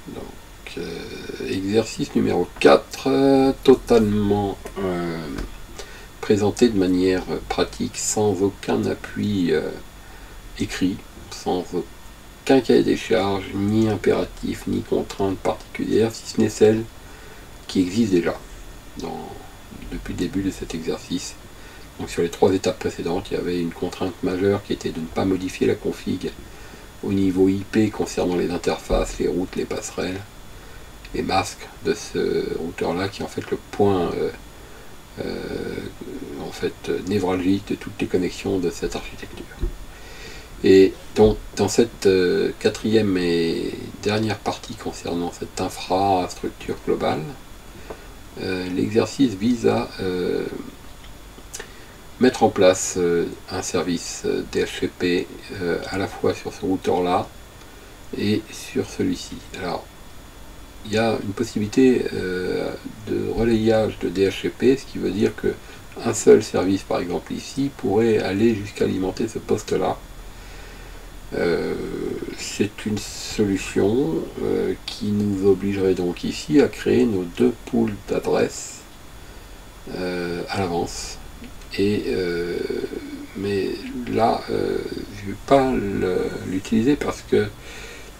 Donc, exercice numéro 4, totalement présenté de manière pratique, sans aucun appui écrit, sans aucun cahier des charges, ni impératif, ni contrainte particulière, si ce n'est celle qui existe déjà depuis le début de cet exercice. Donc sur les 3 étapes précédentes, il y avait une contrainte majeure qui était de ne pas modifier la config au niveau IP concernant les interfaces, les routes, les passerelles, les masques de ce routeur-là, qui est en fait le point névralgique de toutes les connexions de cette architecture. Et donc dans cette 4e et dernière partie concernant cette infrastructure globale, l'exercice vise à mettre en place un service DHCP à la fois sur ce routeur-là et sur celui-ci. Alors, il y a une possibilité de relayage de DHCP, ce qui veut dire qu'un seul service, par exemple ici, pourrait aller jusqu'à alimenter ce poste-là. C'est une solution qui nous obligerait donc ici à créer nos 2 pools d'adresses à l'avance. Mais là, je ne vais pas l'utiliser parce que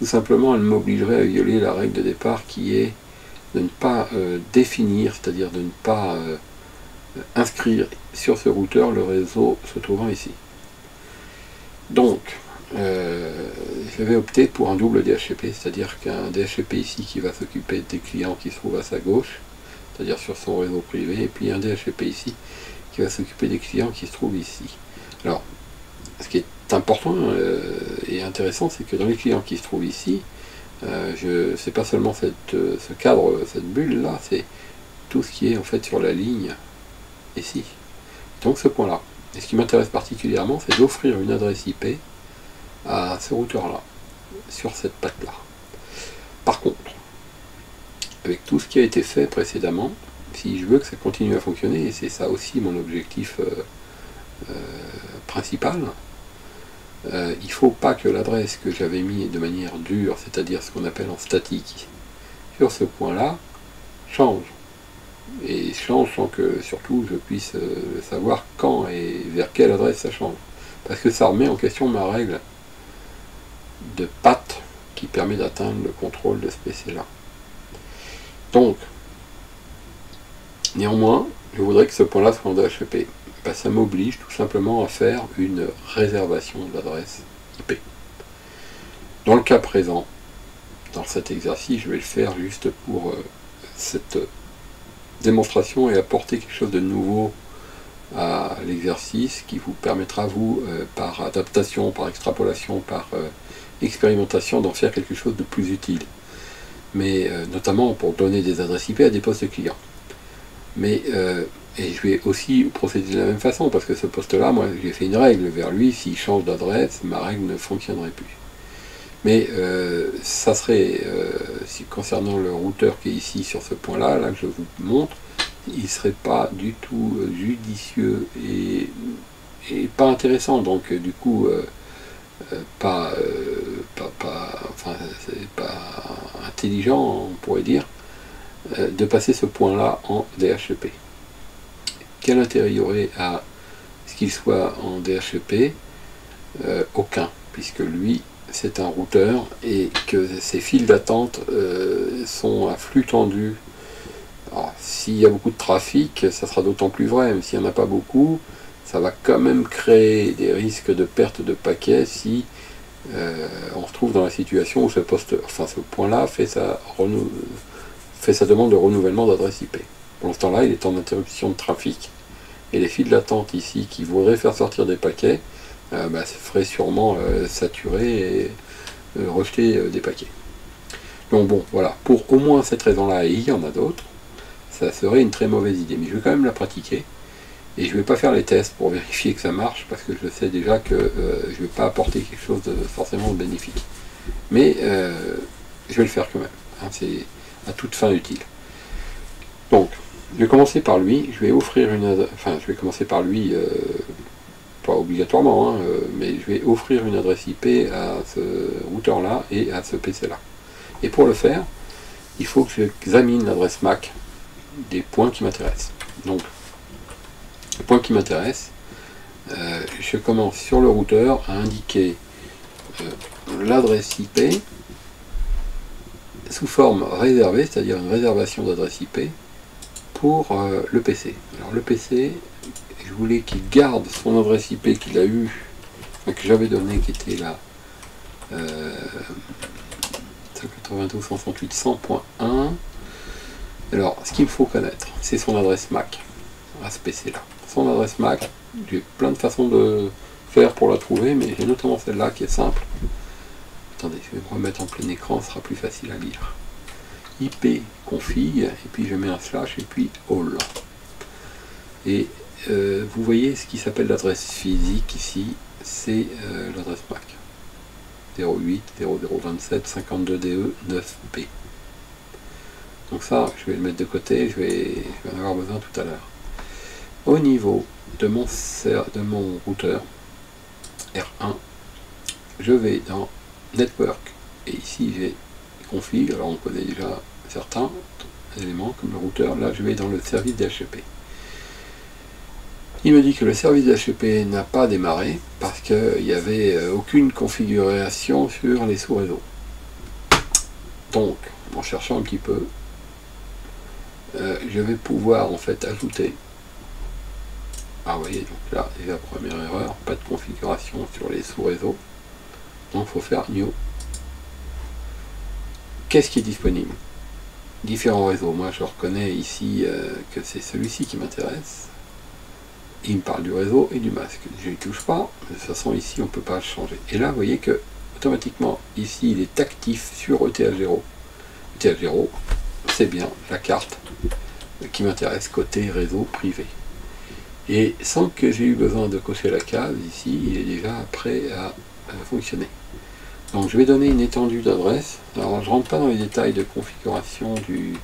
tout simplement elle m'obligerait à violer la règle de départ qui est de ne pas définir, c'est-à-dire de ne pas inscrire sur ce routeur le réseau se trouvant ici. Donc, je vais opter pour un double DHCP, c'est-à-dire qu'un DHCP ici qui va s'occuper des clients qui se trouvent à sa gauche, c'est-à-dire sur son réseau privé, et puis un DHCP ici qui va s'occuper des clients qui se trouvent ici. Alors, ce qui est important et intéressant, c'est que dans les clients qui se trouvent ici, c'est pas seulement ce cadre, cette bulle-là, c'est tout ce qui est en fait sur la ligne ici. Donc ce point-là. Et ce qui m'intéresse particulièrement, c'est d'offrir une adresse IP à ce routeur-là, sur cette patte-là. Par contre, avec tout ce qui a été fait précédemment, si je veux que ça continue à fonctionner, et c'est ça aussi mon objectif principal, il ne faut pas que l'adresse que j'avais mis de manière dure, c'est-à-dire ce qu'on appelle en statique, sur ce point-là, change. Et change sans que surtout je puisse savoir quand et vers quelle adresse ça change. Parce que ça remet en question ma règle de patte qui permet d'atteindre le contrôle de ce PC-là. Donc, néanmoins, je voudrais que ce point-là soit en DHCP. Ben, ça m'oblige tout simplement à faire une réservation de l'adresse IP. Dans le cas présent, dans cet exercice, je vais le faire juste pour cette démonstration et apporter quelque chose de nouveau à l'exercice qui vous permettra, vous, par adaptation, par extrapolation, par expérimentation, d'en faire quelque chose de plus utile. Mais notamment pour donner des adresses IP à des postes clients. Mais et je vais aussi procéder de la même façon, parce que ce poste-là, moi, j'ai fait une règle vers lui, s'il change d'adresse, ma règle ne fonctionnerait plus. Mais ça serait, concernant le routeur qui est ici sur ce point-là, là que je vous montre, il ne serait pas du tout judicieux et pas intéressant, donc du coup, c'est pas intelligent, on pourrait dire, de passer ce point-là en DHCP. Quel intérêt il y aurait à ce qu'il soit en DHCP? Aucun, puisque lui, c'est un routeur et que ces files d'attente sont à flux tendu. S'il y a beaucoup de trafic, ça sera d'autant plus vrai, mais s'il n'y en a pas beaucoup, ça va quand même créer des risques de perte de paquets si on se trouve dans la situation où ce point-là fait sa demande de renouvellement d'adresse IP. Pour l'instant là, il est en interruption de trafic. Et les files d'attente ici qui voudraient faire sortir des paquets, feraient sûrement saturer et rejeter des paquets. Donc bon, voilà, pour au moins cette raison-là, et il y en a d'autres, ça serait une très mauvaise idée. Mais je vais quand même la pratiquer. Et je ne vais pas faire les tests pour vérifier que ça marche, parce que je sais déjà que je ne vais pas apporter quelque chose de forcément bénéfique. Mais je vais le faire quand même. Hein, c'est à toute fin utile. Donc, je vais commencer par lui. Je vais offrir je vais commencer par lui, pas obligatoirement, mais je vais offrir une adresse IP à ce routeur-là et à ce PC-là. Et pour le faire, il faut que j'examine l'adresse MAC des points qui m'intéressent. Donc, les points qui m'intéressent, je commence sur le routeur à indiquer l'adresse IP sous forme réservée, c'est-à-dire une réservation d'adresse IP pour le PC. Alors le PC, je voulais qu'il garde son adresse IP qu'il a eu, que j'avais donné, qui était là 192.168.100.1. Alors ce qu'il me faut connaître, c'est son adresse MAC à ce PC là. Son adresse MAC, j'ai plein de façons de faire pour la trouver, mais j'ai notamment celle-là qui est simple. Attendez, je vais me remettre en plein écran, ce sera plus facile à lire. IP config, et puis je mets un slash, et puis all. Et vous voyez ce qui s'appelle l'adresse physique ici, c'est l'adresse MAC. 08.0027.52DE 9B. Donc ça, je vais le mettre de côté, je vais en avoir besoin tout à l'heure. Au niveau de mon routeur R1, je vais dans Network, et ici j'ai config, alors on connaît déjà certains éléments comme le routeur. Là je vais dans le service DHCP. Il me dit que le service DHCP n'a pas démarré parce qu'il n'y avait aucune configuration sur les sous-réseaux. Donc, en cherchant un petit peu, je vais pouvoir en fait ajouter. Ah, vous voyez, donc là, déjà première erreur, pas de configuration sur les sous-réseaux. Donc, il faut faire New. Qu'est-ce qui est disponible? Différents réseaux. Moi, je reconnais ici que c'est celui-ci qui m'intéresse. Il me parle du réseau et du masque. Je ne touche pas. De toute façon, ici, on ne peut pas changer. Et là, vous voyez que automatiquement, ici, il est actif sur ETH0. ETH0, c'est bien la carte qui m'intéresse côté réseau privé. Et sans que j'ai eu besoin de cocher la case, ici, il est déjà prêt à fonctionner. Donc je vais donner une étendue d'adresse. Alors je ne rentre pas dans les détails de configuration du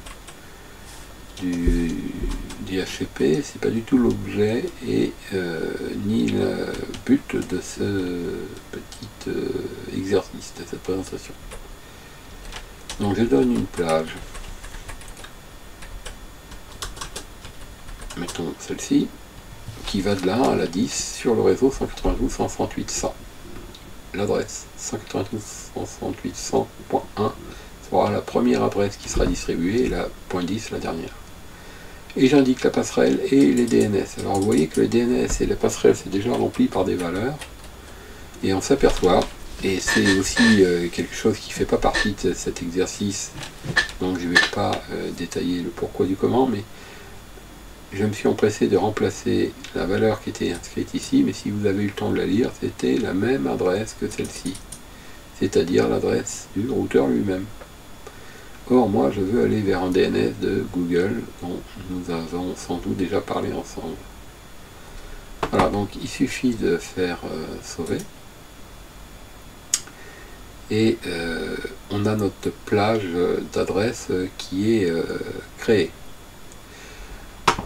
DHCP, c'est pas du tout l'objet et ni le but de ce petit exercice, de cette présentation. Donc je donne une plage. Mettons celle-ci, qui va de la 1 à la 10 sur le réseau 192.168.100. L'adresse 192.168.100.1 sera la première adresse qui sera distribuée et la .10 la dernière. Et j'indique la passerelle et les DNS. Alors vous voyez que les DNS et la passerelle c'est déjà rempli par des valeurs et on s'aperçoit, et c'est aussi quelque chose qui ne fait pas partie de cet exercice, donc je ne vais pas détailler le pourquoi du comment, mais je me suis empressé de remplacer la valeur qui était inscrite ici, mais si vous avez eu le temps de la lire, c'était la même adresse que celle-ci, c'est-à-dire l'adresse du routeur lui-même. Or, moi, je veux aller vers un DNS de Google, dont nous avons sans doute déjà parlé ensemble. Voilà, donc il suffit de faire sauver. Et on a notre plage d'adresse qui est créée.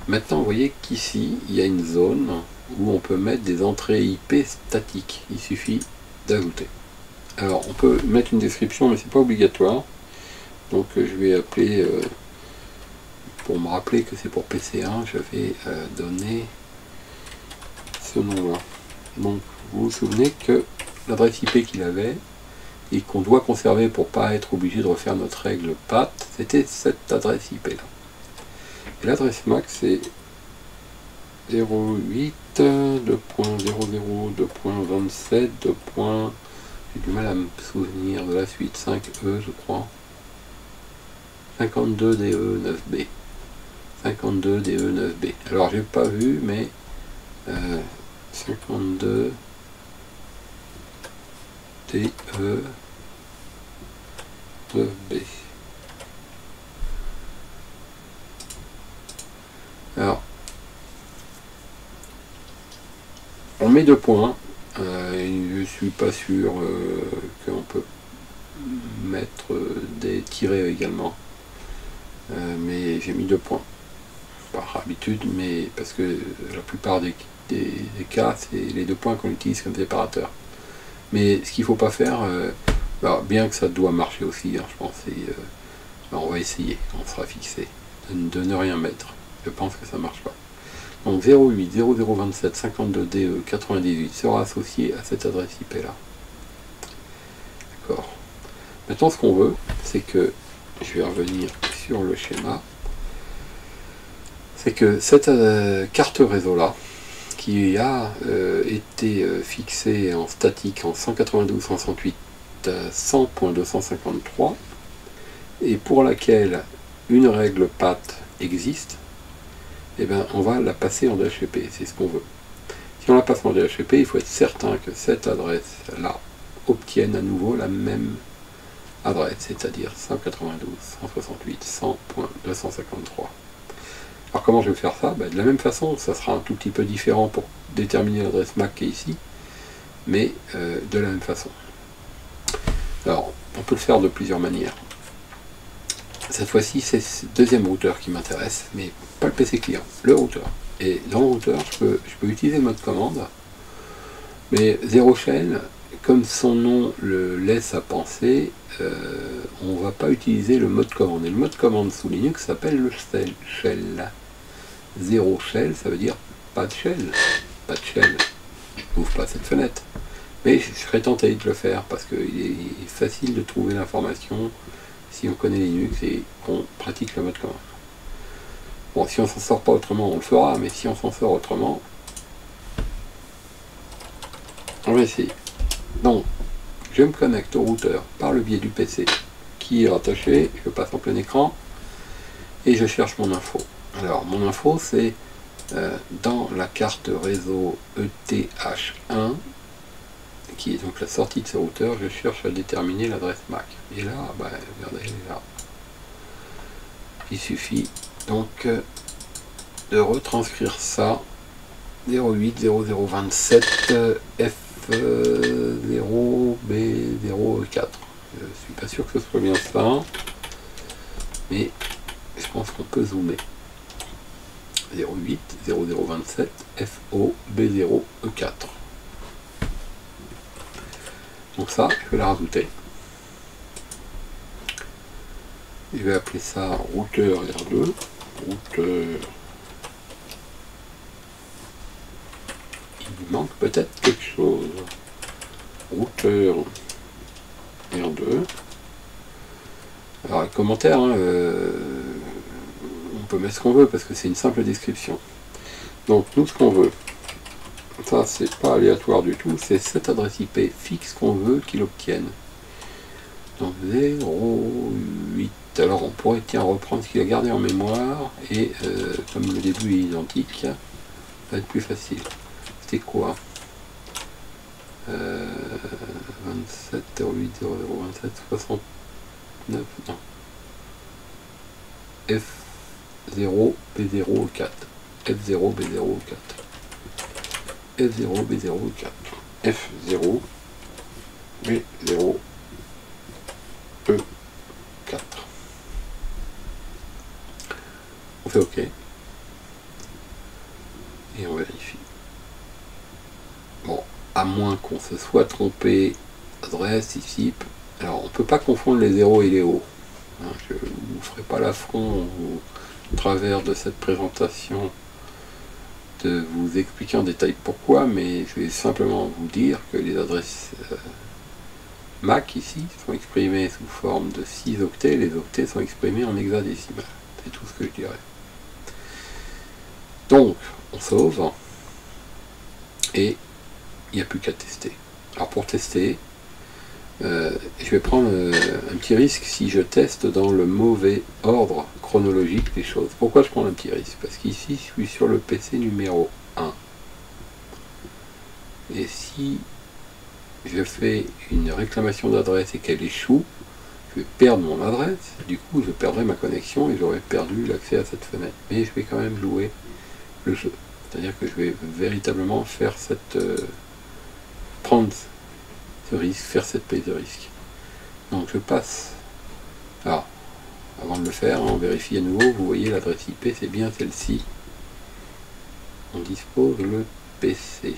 Maintenant, vous voyez qu'ici, il y a une zone où on peut mettre des entrées IP statiques. Il suffit d'ajouter. Alors, on peut mettre une description, mais c'est pas obligatoire. Donc, je vais appeler, pour me rappeler que c'est pour PC1, je vais donner ce nom-là. Donc, vous vous souvenez que l'adresse IP qu'il avait et qu'on doit conserver pour pas être obligé de refaire notre règle PAT, c'était cette adresse IP-là. L'adresse MAC c'est 08.2.00.27. J'ai du mal à me souvenir de la suite, 5E je crois. 52DE 9B. 52DE 9B. Alors j'ai pas vu, mais 52 DE 9B. Alors, on met 2 points, je suis pas sûr qu'on peut mettre des tirets également, mais j'ai mis 2 points, par habitude, mais parce que la plupart des cas, c'est les 2 points qu'on utilise comme séparateur. Mais ce qu'il ne faut pas faire, Alors, bien que ça doit marcher aussi, hein, je pense, on va essayer, on sera fixé de ne rien mettre. Je pense que ça marche pas. Donc 08 0027 52 DE 98 sera associé à cette adresse IP là. D'accord. Maintenant ce qu'on veut, c'est que, je vais revenir sur le schéma, c'est que cette carte réseau là, qui a été fixée en statique en 192.168.100.253 et pour laquelle une règle PAT existe, eh bien, on va la passer en DHCP, c'est ce qu'on veut. Si on la passe en DHCP, il faut être certain que cette adresse-là obtienne à nouveau la même adresse, c'est-à-dire 192.168.100.253. Alors comment je vais faire ça? De la même façon, ça sera un tout petit peu différent pour déterminer l'adresse MAC qui est ici, mais de la même façon. Alors, on peut le faire de plusieurs manières. Cette fois-ci, c'est ce deuxième routeur qui m'intéresse, mais pas le PC client, le routeur. Et dans le routeur, je peux utiliser le mode commande, mais zéro shell, comme son nom le laisse à penser, on ne va pas utiliser le mode commande. Et le mode commande sous Linux s'appelle le shell. Zéro shell, ça veut dire pas de shell. Pas de shell. N'ouvre pas cette fenêtre. Mais je serais tenté de le faire parce qu'il est facile de trouver l'information si on connaît Linux et qu'on pratique le mode commande. Bon, si on s'en sort pas autrement, on le fera, mais si on s'en sort autrement, on va essayer. Donc, je me connecte au routeur par le biais du PC qui est rattaché, je passe en plein écran et je cherche mon info. Alors, mon info, c'est dans la carte réseau ETH1, qui est donc la sortie de ce routeur, je cherche à déterminer l'adresse MAC. Et là, regardez, elle est là. Il suffit donc de retranscrire ça 08 0027 F0B04. Je suis pas sûr que ce soit bien ça, mais je pense qu'on peut zoomer. 08 0027 FOB0E4. Donc ça, je vais la rajouter. Je vais appeler ça routeur R2. Routeur. Il manque peut-être quelque chose. Routeur R2. Alors, les commentaires, hein, on peut mettre ce qu'on veut parce que c'est une simple description. Donc, nous, ce qu'on veut, ça, c'est pas aléatoire du tout, c'est cette adresse IP fixe qu'on veut qu'il obtienne. Donc, 0,8. Alors, on pourrait, tiens, reprendre ce qu'il a gardé en mémoire et comme le début est identique, ça va être plus facile. C'était quoi 27 08 0027 69 non F0B04 F0B04 F0B04 F0B0E4. On fait OK et on vérifie. Bon, à moins qu'on se soit trompé adresse ici. Alors on ne peut pas confondre les 0 et les O. Hein, je ne vous ferai pas l'affront au travers de cette présentation de vous expliquer en détail pourquoi, mais je vais simplement vous dire que les adresses MAC ici sont exprimées sous forme de 6 octets, les octets sont exprimés en hexadécimal. C'est tout ce que je dirais. Donc, on sauve, et il n'y a plus qu'à tester. Alors pour tester, je vais prendre un petit risque si je teste dans le mauvais ordre chronologique des choses. Pourquoi je prends un petit risque? Parce qu'ici, je suis sur le PC numéro 1. Et si je fais une réclamation d'adresse et qu'elle échoue, je vais perdre mon adresse, du coup je perdrai ma connexion et j'aurai perdu l'accès à cette fenêtre. Mais je vais quand même jouer le jeu. C'est-à-dire que je vais véritablement faire cette... prendre ce risque, faire cette prise de risque. Donc je passe. Alors, avant de le faire, on vérifie à nouveau, vous voyez l'adresse IP, c'est bien celle-ci. On dispose le PC.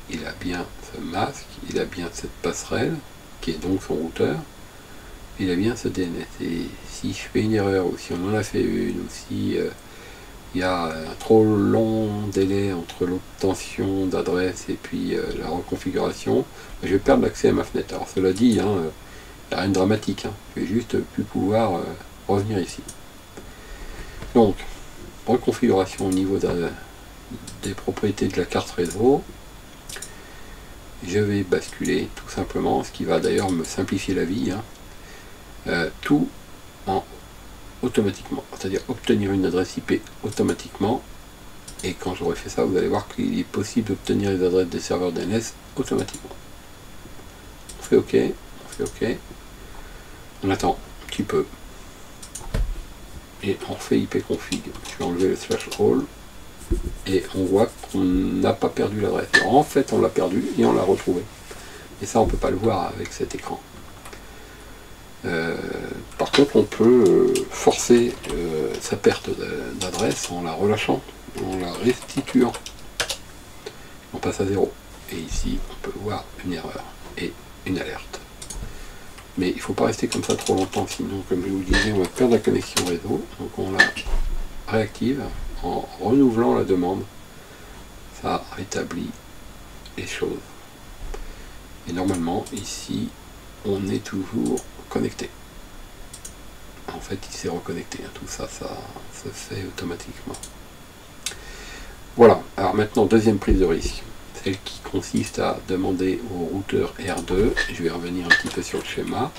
Il a bien ce masque, il a bien cette passerelle qui est donc son routeur, il a bien ce DNS. Et si je fais une erreur, ou si on en a fait une, ou si il y a un trop long délai entre l'obtention d'adresse et puis la reconfiguration, je vais perdre l'accès à ma fenêtre. Alors cela dit, il n'y a rien de dramatique, je vais juste plus pouvoir revenir ici. Donc, reconfiguration au niveau des propriétés de la carte réseau. Je vais basculer tout simplement, ce qui va d'ailleurs me simplifier la vie, tout en automatiquement, c'est-à-dire obtenir une adresse IP automatiquement, et quand j'aurai fait ça, vous allez voir qu'il est possible d'obtenir les adresses des serveurs DNS automatiquement. On fait OK, on fait OK, on attend un petit peu, et on fait ipconfig. Je vais enlever le /all, et on voit qu'on n'a pas perdu l'adresse. En fait, on l'a perdu et on l'a retrouvé. Et ça, on ne peut pas le voir avec cet écran. Par contre, on peut forcer sa perte d'adresse en la relâchant, en la restituant. On passe à 0. Et ici, on peut voir une erreur et une alerte. Mais il ne faut pas rester comme ça trop longtemps, sinon, comme je vous le disais, on va perdre la connexion réseau. Donc on la réactive en renouvelant la demande. Ça rétablit les choses. Et normalement, ici, on est toujours connecté. En fait, il s'est reconnecté. Tout ça, ça se fait automatiquement. Voilà. Alors maintenant, deuxième prise de risque. Celle qui consiste à demander au routeur R2, je vais revenir un petit peu sur le schéma,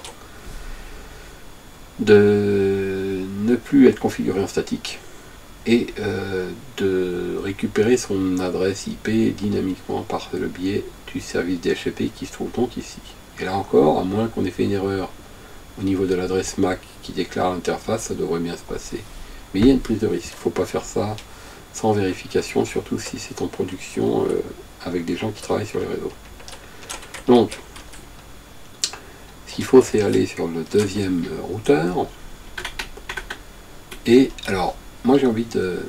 de ne plus être configuré en statique et de récupérer son adresse IP dynamiquement par le biais du service DHCP qui se trouve donc ici. Et là encore, à moins qu'on ait fait une erreur au niveau de l'adresse MAC qui déclare l'interface, ça devrait bien se passer. Mais il y a une prise de risque, il ne faut pas faire ça sans vérification, surtout si c'est en production avec des gens qui travaillent sur les réseaux. Donc, ce qu'il faut, c'est aller sur le deuxième routeur. Et alors, moi j'ai envie de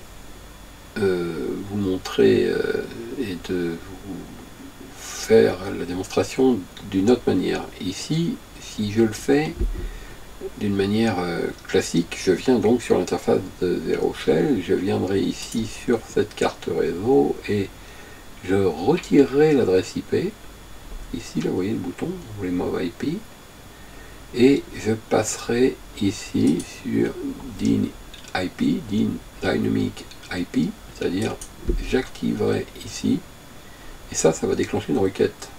vous montrer et de vous faire la démonstration d'une autre manière. Ici, si je le fais d'une manière classique, je viens donc sur l'interface de Zero Shell, je viendrai ici sur cette carte réseau et je retirerai l'adresse IP. Ici, là, vous voyez le bouton, Remove IP, et je passerai ici sur DIN Dynamic IP, c'est-à-dire j'activerai ici, et ça va déclencher une requête.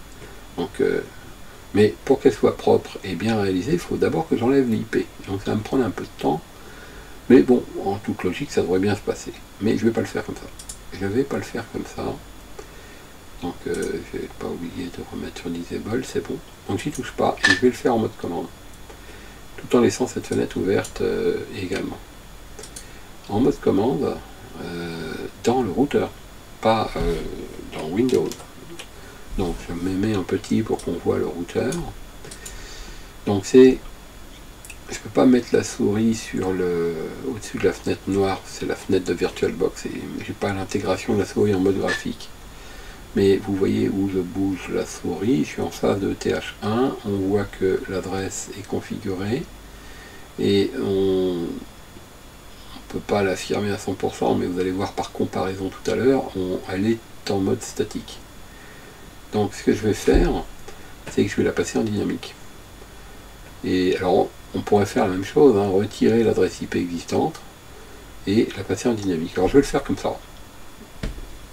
Donc, mais pour qu'elle soit propre et bien réalisée, il faut d'abord que j'enlève l'IP. Donc ça va me prendre un peu de temps, mais bon, en toute logique, ça devrait bien se passer. Mais je ne vais pas le faire comme ça. Je ne vais pas le faire comme ça. Donc je ne vais pas oublier de remettre sur Disable, c'est bon. Donc j'y touche pas, et je vais le faire en mode commande. Tout en laissant cette fenêtre ouverte également. En mode commande, dans le routeur, pas dans Windows. Donc je me mets un petit pour qu'on voit le routeur. Donc c'est, je peux pas mettre la souris sur au-dessus de la fenêtre noire, c'est la fenêtre de VirtualBox, et j'ai pas l'intégration de la souris en mode graphique. Mais vous voyez où je bouge la souris, je suis en phase de TH1, on voit que l'adresse est configurée, et on ne peut pas l'affirmer à 100%, mais vous allez voir par comparaison tout à l'heure, elle est en mode statique. Donc ce que je vais faire, c'est que je vais la passer en dynamique. Et alors on pourrait faire la même chose, retirer l'adresse IP existante et la passer en dynamique. Alors je vais le faire comme ça.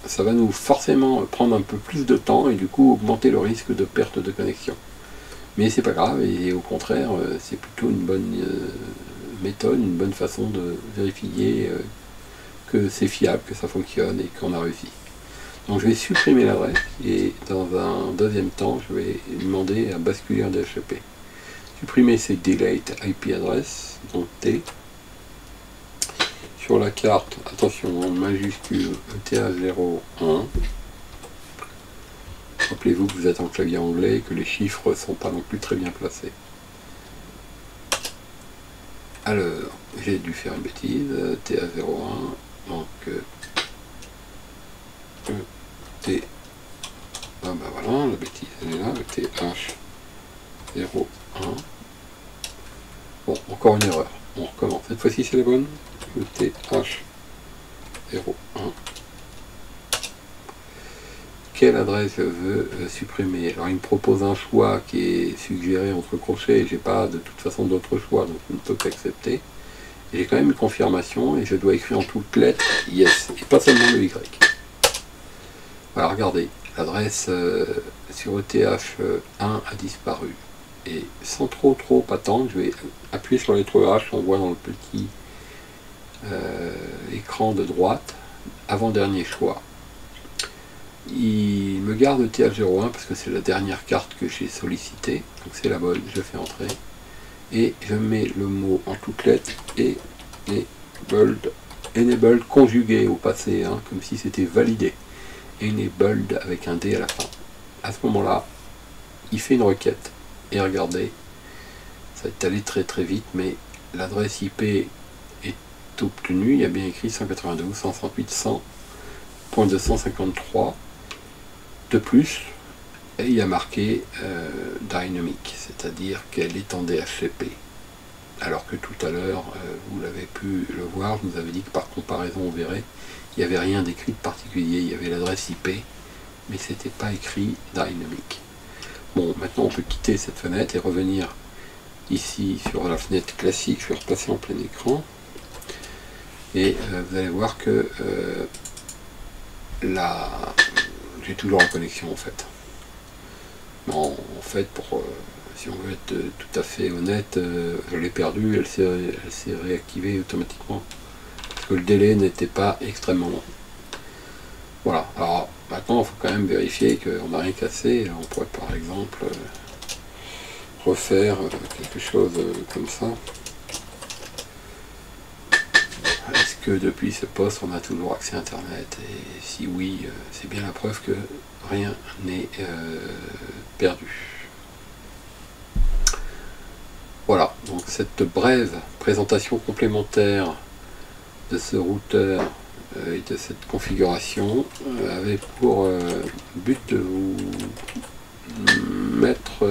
Ça va nous forcément prendre un peu plus de temps et du coup augmenter le risque de perte de connexion. Mais c'est pas grave, et au contraire, c'est plutôt une bonne méthode, une bonne façon de vérifier que c'est fiable, que ça fonctionne et qu'on a réussi. Donc je vais supprimer l'adresse et dans un deuxième temps, je vais demander à basculer en DHCP. Supprimer ces delete IP address, donc T. Sur la carte, attention, en majuscule ETA01. Rappelez-vous que vous êtes en clavier anglais et que les chiffres ne sont pas non plus très bien placés. Alors, j'ai dû faire une bêtise, TA01, donc T, ah ben voilà, la bêtise elle est là, le TH 0, 1. Bon, encore une erreur. On recommence. Cette fois-ci, c'est la bonne. ETH 0, 1. Quelle adresse je veux supprimer? Alors, il me propose un choix qui est suggéré entre crochets, et j'ai pas de toute façon d'autre choix, donc je ne peux qu'accepter. J'ai quand même une confirmation, et je dois écrire en toutes lettres yes, et pas seulement le Y. Voilà, regardez, l'adresse sur ETH1 a disparu. Et sans trop attendre, je vais appuyer sur la lettre H, on voit dans le petit écran de droite, avant-dernier choix. Il me garde ETH01 parce que c'est la dernière carte que j'ai sollicitée, donc c'est la bonne, je fais entrer. Et je mets le mot en toutes lettres et enabled conjugué au passé, hein, comme si c'était validé. Enabled avec un D à la fin. À ce moment-là, il fait une requête. Et regardez, ça va être allé très vite, mais l'adresse IP est obtenue. Il y a bien écrit 192.168.100.253 de plus, et il y a marqué Dynamic, c'est-à-dire qu'elle est en DHCP. Alors que tout à l'heure, vous l'avez pu le voir, je vous avais dit que par comparaison, on verrait, il n'y avait rien d'écrit de particulier. Il y avait l'adresse IP, mais c'était pas écrit Dynamic. Bon, maintenant on peut quitter cette fenêtre et revenir ici sur la fenêtre classique. Je vais repasser en plein écran. Et vous allez voir que j'ai toujours la connexion en fait. Bon, en fait, si on veut être tout à fait honnête, je l'ai perdue, elle s'est réactivée automatiquement. Parce que le délai n'était pas extrêmement long. Voilà, alors maintenant il faut quand même vérifier qu'on n'a rien cassé. On pourrait par exemple refaire quelque chose comme ça. Est-ce que depuis ce poste on a toujours accès à internet? Et si oui, c'est bien la preuve que rien n'est perdu. Voilà, donc cette brève présentation complémentaire de ce routeur et de cette configuration avait pour but de vous mettre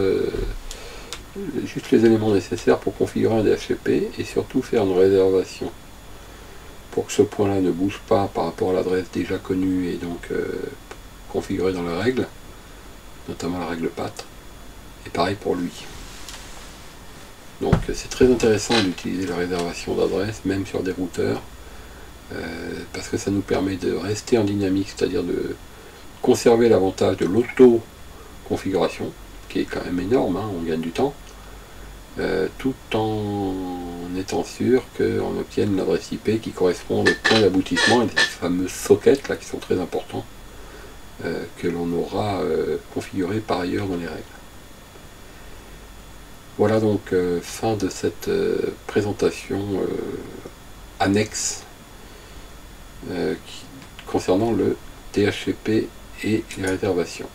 juste les éléments nécessaires pour configurer un DHCP et surtout faire une réservation pour que ce point là ne bouge pas par rapport à l'adresse déjà connue et donc configurée dans la règle, notamment la règle path, et pareil pour lui. Donc c'est très intéressant d'utiliser la réservation d'adresse même sur des routeurs parce que ça nous permet de rester en dynamique, c'est-à-dire de conserver l'avantage de l'auto-configuration, qui est quand même énorme, hein, on gagne du temps, tout en étant sûr qu'on obtienne l'adresse IP qui correspond au point d'aboutissement et les fameux sockets là qui sont très importants que l'on aura configuré par ailleurs dans les règles. Voilà donc fin de cette présentation annexe concernant le DHCP et les réservations.